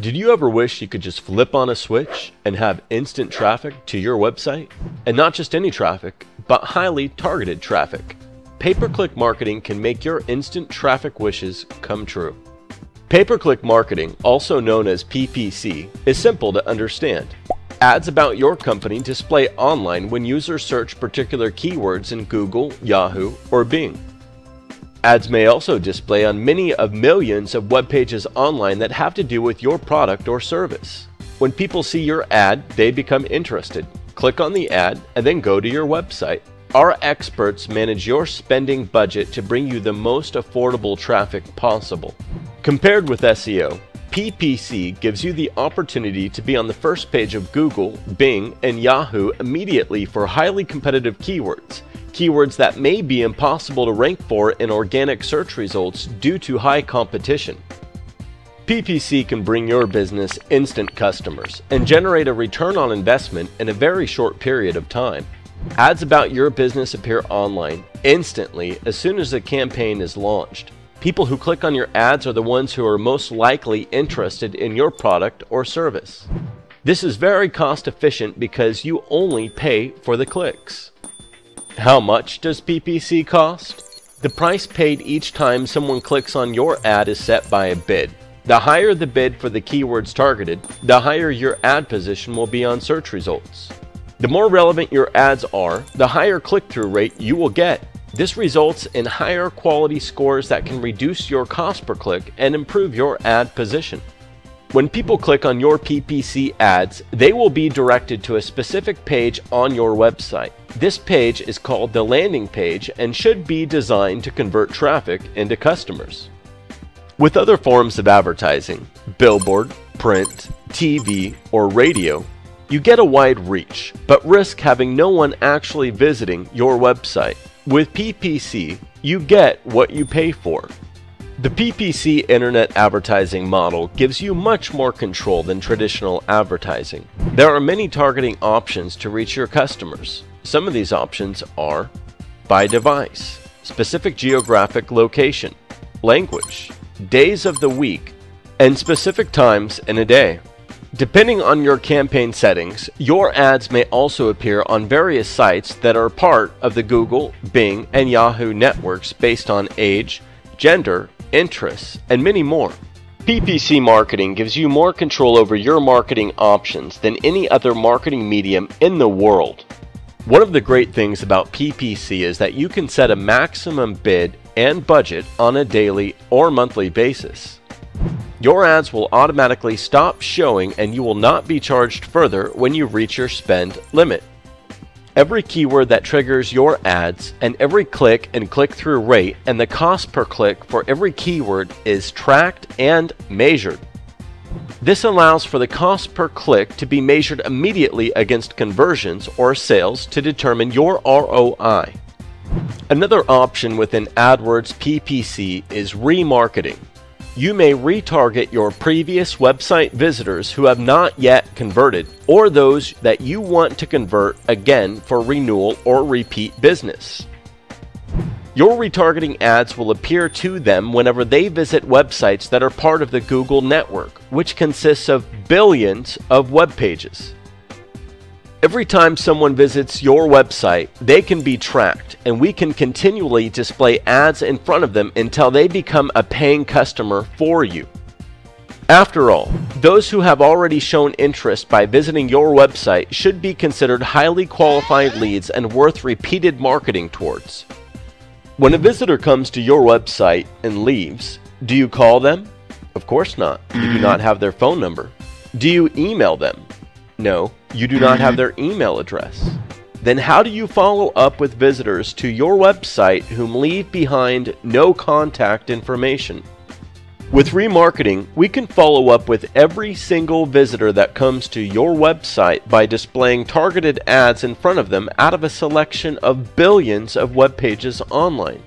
Did you ever wish you could just flip on a switch and have instant traffic to your website? And not just any traffic, but highly targeted traffic. Pay-per-click marketing can make your instant traffic wishes come true. Pay-per-click marketing, also known as PPC, is simple to understand. Ads about your company display online when users search particular keywords in Google, Yahoo, or Bing. Ads may also display on many of millions of web pages online that have to do with your product or service. When people see your ad, they become interested. Click on the ad and then go to your website. Our experts manage your spending budget to bring you the most affordable traffic possible. Compared with SEO, PPC gives you the opportunity to be on the first page of Google, Bing, and Yahoo immediately for highly competitive keywords. Keywords that may be impossible to rank for in organic search results due to high competition. PPC can bring your business instant customers and generate a return on investment in a very short period of time. Ads about your business appear online instantly as soon as a campaign is launched. People who click on your ads are the ones who are most likely interested in your product or service. This is very cost efficient because you only pay for the clicks. How much does PPC cost? The price paid each time someone clicks on your ad is set by a bid. The higher the bid for the keywords targeted, the higher your ad position will be on search results. The more relevant your ads are, the higher click-through rate you will get. This results in higher quality scores that can reduce your cost per click and improve your ad position. When people click on your PPC ads, they will be directed to a specific page on your website. This page is called the landing page and should be designed to convert traffic into customers. With other forms of advertising, billboard, print, TV, or radio, you get a wide reach, but risk having no one actually visiting your website. With PPC, you get what you pay for. The PPC internet advertising model gives you much more control than traditional advertising. There are many targeting options to reach your customers. Some of these options are by device, specific geographic location, language, days of the week, and specific times in a day. Depending on your campaign settings, your ads may also appear on various sites that are part of the Google, Bing, and Yahoo networks based on age, gender, interests, and many more. PPC marketing gives you more control over your marketing options than any other marketing medium in the world. One of the great things about PPC is that you can set a maximum bid and budget on a daily or monthly basis. Your ads will automatically stop showing and you will not be charged further when you reach your spend limit. Every keyword that triggers your ads and every click and click-through rate and the cost per click for every keyword is tracked and measured. This allows for the cost per click to be measured immediately against conversions or sales to determine your ROI. Another option within AdWords PPC is remarketing. You may retarget your previous website visitors who have not yet converted or those that you want to convert again for renewal or repeat business. Your retargeting ads will appear to them whenever they visit websites that are part of the Google network, which consists of billions of web pages. Every time someone visits your website, they can be tracked, and we can continually display ads in front of them until they become a paying customer for you. After all, those who have already shown interest by visiting your website should be considered highly qualified leads and worth repeated marketing towards. When a visitor comes to your website and leaves, do you call them? Of course not. You do not have their phone number. Do you email them? No, you do not have their email address. Then how do you follow up with visitors to your website whom leave behind no contact information? With remarketing, we can follow up with every single visitor that comes to your website by displaying targeted ads in front of them out of a selection of billions of web pages online.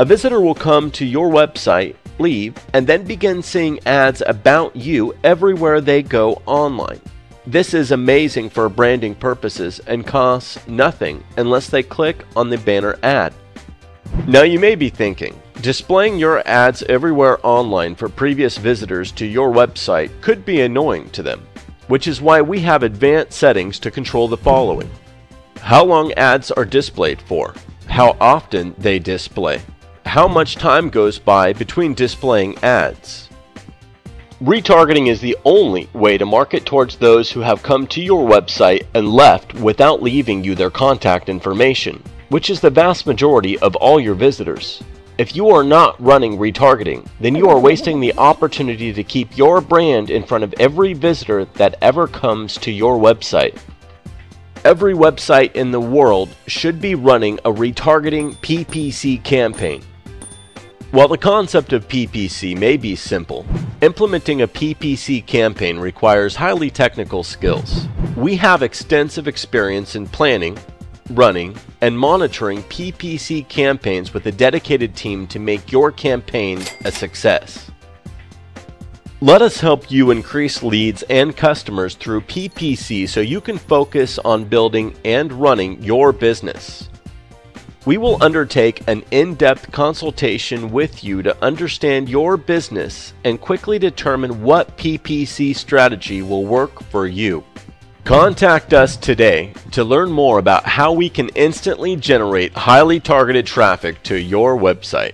A visitor will come to your website, leave, and then begin seeing ads about you everywhere they go online. This is amazing for branding purposes and costs nothing unless they click on the banner ad. Now you may be thinking, Displaying your ads everywhere online for previous visitors to your website could be annoying to them, which is why we have advanced settings to control the following: how long ads are displayed for, how often they display, how much time goes by between displaying ads. Retargeting is the only way to market towards those who have come to your website and left without leaving you their contact information, which is the vast majority of all your visitors. If you are not running retargeting, then you are wasting the opportunity to keep your brand in front of every visitor that ever comes to your website. Every website in the world should be running a retargeting PPC campaign. While the concept of PPC may be simple, implementing a PPC campaign requires highly technical skills. We have extensive experience in planning, running, and monitoring PPC campaigns with a dedicated team to make your campaign a success. Let us help you increase leads and customers through PPC so you can focus on building and running your business. We will undertake an in-depth consultation with you to understand your business and quickly determine what PPC strategy will work for you. Contact us today to learn more about how we can instantly generate highly targeted traffic to your website.